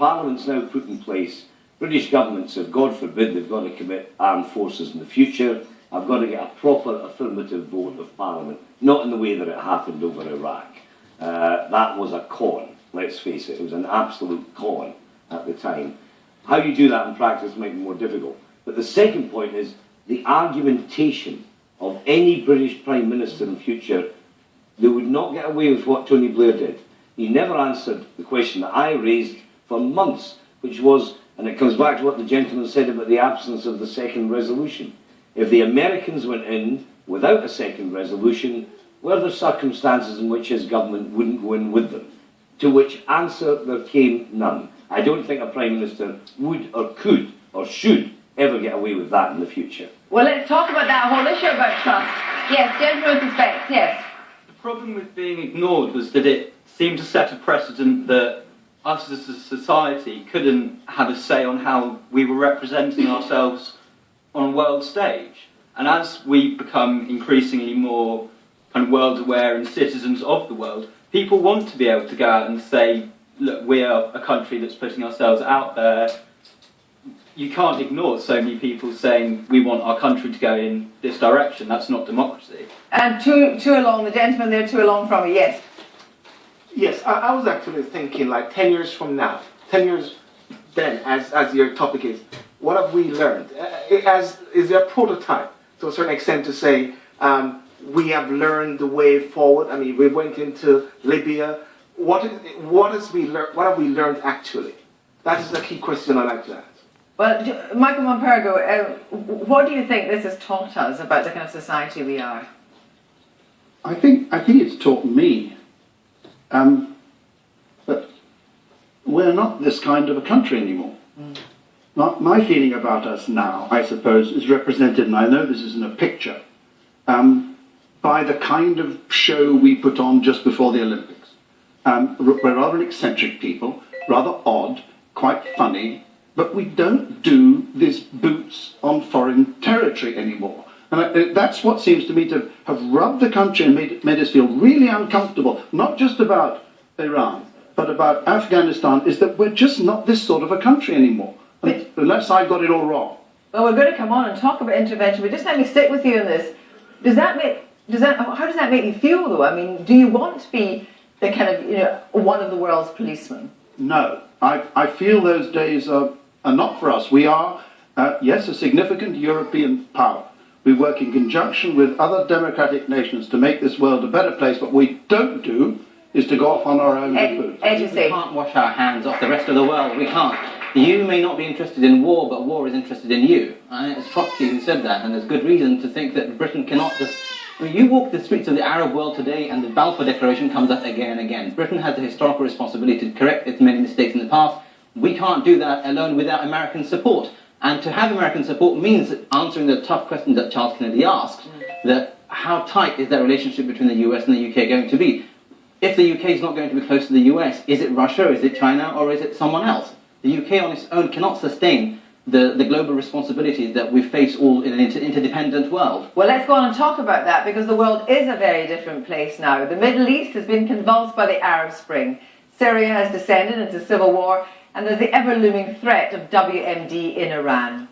Parliament's now put in place. British governments have, God forbid, they've got to commit armed forces in the future, have got to get a proper affirmative vote of Parliament, not in the way that it happened over Iraq. That was a con, let's face it. It was an absolute con at the time. How you do that in practice might be more difficult. But the second point is the argumentation of any British Prime Minister in future. They would not get away with what Tony Blair did. He never answered the question that I raised for months, which was, and it comes back to what the gentleman said about the absence of the second resolution. If the Americans went in without a second resolution, were there circumstances in which his government wouldn't go in with them? To which answer there came none. I don't think a Prime Minister would or could or should ever get away with that in the future. Well, let's talk about that whole issue about trust. Yes, gentlemen with respect, yes. The problem with being ignored was that it seemed to set a precedent that us as a society couldn't have a say on how we were representing ourselves on a world stage. And as we become increasingly more kind of world aware and citizens of the world, people want to be able to go out and say, look, we are a country that's putting ourselves out there. You can't ignore so many people saying we want our country to go in this direction. That's not democracy. And two along, the gentleman there, two along from me, yes. Yes, I was actually thinking like 10 years from now, 10 years then, as your topic is, what have we learned? Is there a prototype to a certain extent to say we have learned the way forward? I mean, we went into Libya. What have we learned actually? That is the key question I'd like to ask. Well, Michael Monpergo, what do you think this has taught us about the kind of society we are? I think it's taught me that we're not this kind of a country anymore. My feeling about us now, I suppose, is represented, and I know this isn't a picture, by the kind of show we put on just before the Olympics. We're rather an eccentric people, rather odd, quite funny, but we don't do this boots on foreign territory anymore. And that's what seems to me to have rubbed the country and made us feel really uncomfortable, not just about Iran, but about Afghanistan, is that we're just not this sort of a country anymore, unless I've got it all wrong. Well, we're going to come on and talk about intervention, but just let me stick with you on this. How does that make you feel, though? I mean, do you want to be the kind of, one of the world's policemen? No. I feel those days are not for us. We are, yes, a significant European power. We work in conjunction with other democratic nations to make this world a better place. What we don't do is to go off on our own food. We can't wash our hands off the rest of the world. We can't. You may not be interested in war, but war is interested in you. It's Trotsky who said that, and there's good reason to think that Britain cannot just... I mean, you walk the streets of the Arab world today and the Balfour Declaration comes up again and again. Britain has the historical responsibility to correct its many mistakes in the past. We can't do that alone without American support. And to have American support means answering the tough question that Charles Kennedy asked, that how tight is that relationship between the US and the UK going to be? If the UK is not going to be close to the US, is it Russia, is it China, or is it someone else? The UK on its own cannot sustain the global responsibilities that we face all in an interdependent world. Well, let's go on and talk about that, because the world is a very different place now. The Middle East has been convulsed by the Arab Spring. Syria has descended into civil war, and there's the ever-looming threat of WMD in Iran.